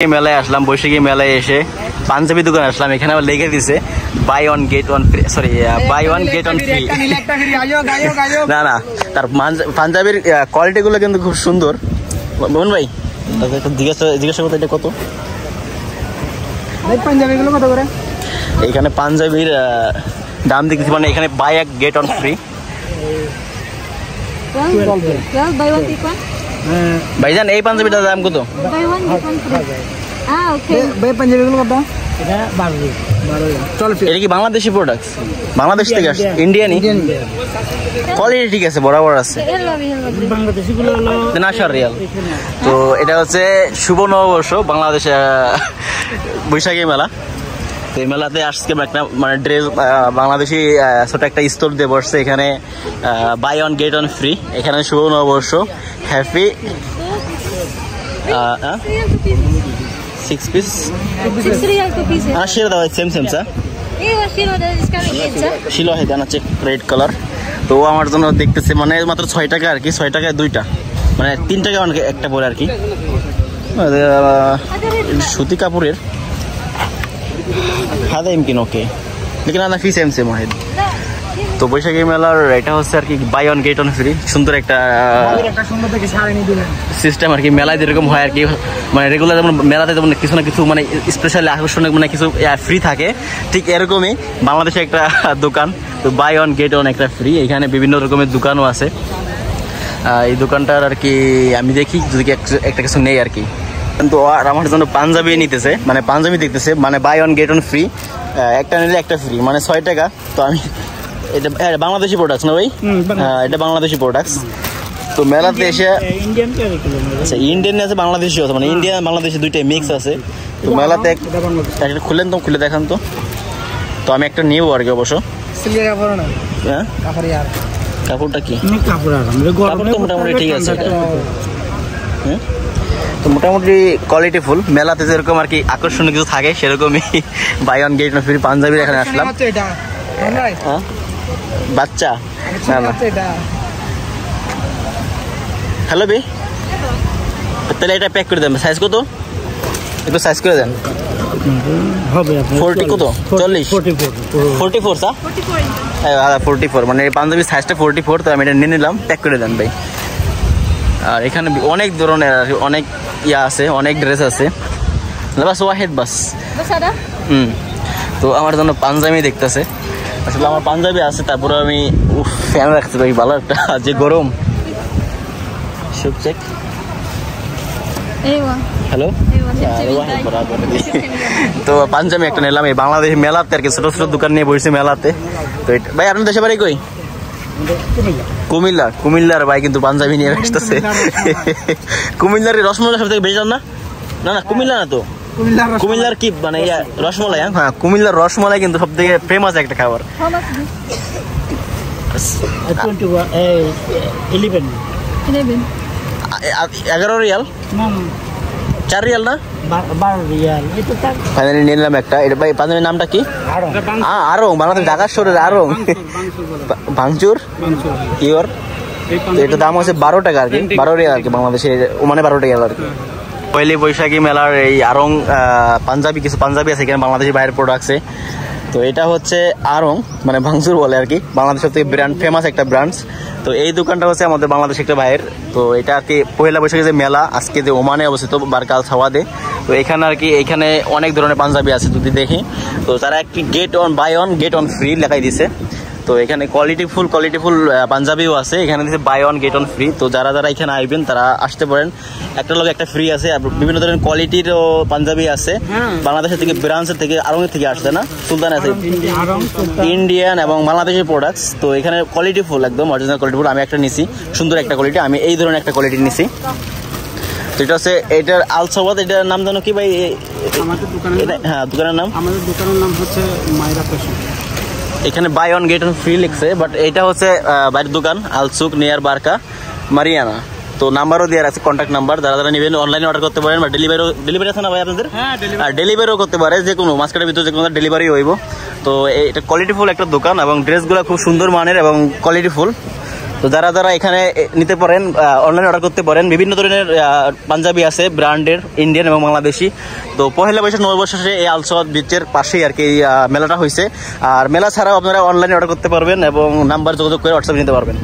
মেলায় আসলাম, বৈশাখী মেলায় এসে পাঞ্জাবি দোকান আসলাম। এখানে আবার লেগে দিছে buy one get one free, sorry buy one get one free. না না, তার পাঞ্জাবির কোয়ালিটি গুলো কিন্তু খুব সুন্দর। মোহন ভাই জিজ্ঞাসা করতে এটা কত? পাঞ্জাবিগুলো কত করে? এখানে পাঞ্জাবির দাম দেখতেছি, মানে এখানে বাই এক গেট ওয়ান ফ্রি। ভাইজান এই পাঞ্জাবিটার দাম কত? এটা কি বাংলাদেশি প্রোডাক্ট? বাংলাদেশ থেকে আসছে? ইন্ডিয়ানই? কোয়ালিটি ঠিক আছে, বরাবর আছে না স্যার রিয়াল। তো এটা হচ্ছে শুভ নববর্ষ বাংলাদেশে বৈশাখী মেলা। তো এই মেলাতে আজকে একটা মানে ড্রেস বাংলাদেশি ছোট একটা স্টোর দিয়ে বসছে। এখানে buy one get one free. এখানে শুভ নববর্ষ, happy 6 piece same same sir শিলো है देना चेक रेड कलर। তো আমার জন্য দেখতেছে মানে মাত্র 6 টাকা আর কি, 6 টাকায় দুইটা, মানে 3 টাকা একটা পরে আর কি। সুতি কাপড়ের হাদা ইমকিন ওকে, लेकिन আনা ফি সেম সেম है। তো বৈশাখী মেলার এটা হচ্ছে আর কি buy one get one free. সুন্দর একটা সিস্টেম আর কি, মেলায় যেরকম হয় আর কি, মানে রেগুলার যেমন মেলাতে যেমন কিছু না কিছু মানে স্পেশালি আকর্ষণীয় মানে কিছু ফ্রি থাকে, ঠিক এরকমই বাংলাদেশে একটা দোকান। তো বাই ওয়ান গেট ওয়ান একটা ফ্রি। এখানে বিভিন্ন রকমের দোকানও আছে। এই দোকানটার আর কি আমি দেখি যদি একটা কিছু নেই আর কি। কিন্তু আর আমার জন্য পাঞ্জাবি নিতেছে, মানে পাঞ্জাবি দেখতেছে, মানে buy one get one free, একটা নিলে একটা ফ্রি, মানে 6 টাকা। তো আমি এটা বাংলাদেশি প্রোডাক্টস না ভাই? এটা বাংলাদেশি প্রোডাক্টস। তো মেলাতে এসে আচ্ছা ইন্ডিয়ান আছে বাংলাদেশি আছে, মানে ইন্ডিয়ান বাংলাদেশি দুইটাই মিক্স আছে। তো মেলাতে একটা খুললেন তো, খুলে দেখান তো। তো আমি একটা নিব আর কি অবশ্য। হ্যাঁ কাপড়টা কি? কাপড় তো মোটামুটি ঠিক আছে। হ্যাঁ তো মোটামুটি কোয়ালিটি ফুল। মেলাতে যেরকম আর কি আকর্ষণীয় কিছু থাকে সেরকমই buy one get one free পাঞ্জাবির এখানে আসলাম। হ্যাঁ বাচ্চা হ্যালো বে, তাহলে এটা প্যাক করে দেন। সাইজ কত? একটু সাইজ করে দেন। 40 কত? 40 44 স্যার 44, মানে পাঞ্জাবি সাইজটা 44। তো আমি এটা নিয়ে নিলাম, প্যাক করে দেন ভাই। আর এখানে অনেক ধরনের অনেক ইয়া আছে, অনেক ড্রেস আছে। বাস ওয়াহেদ বাস। তো আমার জন্য পাঞ্জাবি দেখতেছে। আসলে আমার পাঞ্জাবি আছে, তারপরে আমি ফ্যান রাখতে পারি ভালো একটা, যে গরম। Check hello. তো পাঞ্জাবি একটা নিলাম এই বাংলাদেশি মেলাতে আর কি, ছোট ছোট দোকান নিয়ে বসেছি মেলাতে। তো ভাই আপনার দেশে বাড়ি কই? কুমিল্লা। কুমিল্লার ভাই কিন্তু পাঞ্জাবি নিয়ে আসতেছে। কুমিল্লার রসমলাই সব থেকে বেশি না? না না কুমিল্লা না তো, কুমিল্লার কি মানে রসমলাই। হ্যাঁ কুমিল্লার রসমলাই কিন্তু সব থেকে ফেমাস একটা খাবার। 11 রিয়াল 4 রিয়াল না 12 রিয়াল। ফাইনালি নিলাম একটা। এটা ভাই পাঞ্জাবির নামটা কি? আরং। বাংলাদেশ ঢাকা শহরের আরং ভাঙচুর ইয়োর। এটা দাম হচ্ছে 12 টাকা আর কি, 12 রিয়াল আর কি, বাংলাদেশে মানে 12 টাকা আর কি। পয়লি বৈশাখী মেলার এই আরং পাঞ্জাবি, কিছু পাঞ্জাবি আছে এখানে বাংলাদেশি বাইরের প্রোডাক্টসে। তো এটা হচ্ছে আরং, মানে ভাঙচুর বলে আর কি, বাংলাদেশের থেকে ব্র্যান্ড ফেমাস একটা ব্র্যান্ডস। তো এই দোকানটা হচ্ছে আমাদের বাংলাদেশের একটা ভাইয়ের। তো এটা আর কি পয়লা বৈশাখে যে মেলা আজকে যে ওমানে অবস্থিত বারকাল সাওয়াদে। তো এখানে আর কি এখানে অনেক ধরনের পাঞ্জাবি আছে যদি দেখি। তো তারা একটি get one buy one get one free লেখাই দিছে। তো এখানে কোয়ালিটি ফুল পাঞ্জাবিও আছে। এখানে দিচ্ছে buy one get one free. তো যারা যারা এখানে আসবেন তারা আসতে পারেন, একটা লোক একটা ফ্রি আছে। বিভিন্ন ধরনের কোয়ালিটিরও পাঞ্জাবি আছে, বাংলাদেশের থেকে ব্রাঞ্চের থেকে আরঙের থেকে আসছে না, সুলতান আছে ইন্ডিয়ান এবং বাংলাদেশের প্রোডাক্টস। তো এখানে কোয়ালিটি ফুল, একদম অরিজিনাল কোয়ালিটি ফুল। আমি একটা নিছি, সুন্দর একটা কোয়ালিটি, আমি এই ধরনের একটা কোয়ালিটি নিছি। তো এটা হচ্ছে এটার আলসাওয়াদ। এটার নাম জানো কি ভাই? হ্যাঁ দোকানের নাম, আমাদের দোকানের নাম হচ্ছে মাইরা ফ্যাশন। এখানে buy one get one free লিখছে, বাট এটা হচ্ছে বাইরের দোকান আলসুক নিয়ার বারকা মারিয়ানা। তো নাম্বারও দেওয়া আছে, কন্ট্যাক্ট নাম্বার। যারা যারা নেবেন অনলাইনে অর্ডার করতে পারেন, বা ডেলিভারি আছে না ভাই আপনাদের? আর ডেলিভারিও করতে পারে, যে কোনো মার্কেটের ভিতরে যে কোনো ডেলিভারি হইব। তো এটা কোয়ালিটিফুল একটা দোকান এবং ড্রেসগুলো খুব সুন্দর মানের এবং কোয়ালিটিফুল। তো যারা যারা এখানে নিতে পারেন, অনলাইনে অর্ডার করতে পারেন। বিভিন্ন ধরনের পাঞ্জাবি আছে ব্র্যান্ডের, ইন্ডিয়ান এবং বাংলাদেশি। তো পহেলা বৈশাখ নববর্ষ শেষে এই আলসোয়াদ বিচের পাশেই আর কি এই মেলাটা হয়েছে। আর মেলা ছাড়াও আপনারা অনলাইনে অর্ডার করতে পারবেন এবং নাম্বার যোগাযোগ করে হোয়াটসঅ্যাপে নিতে পারবেন।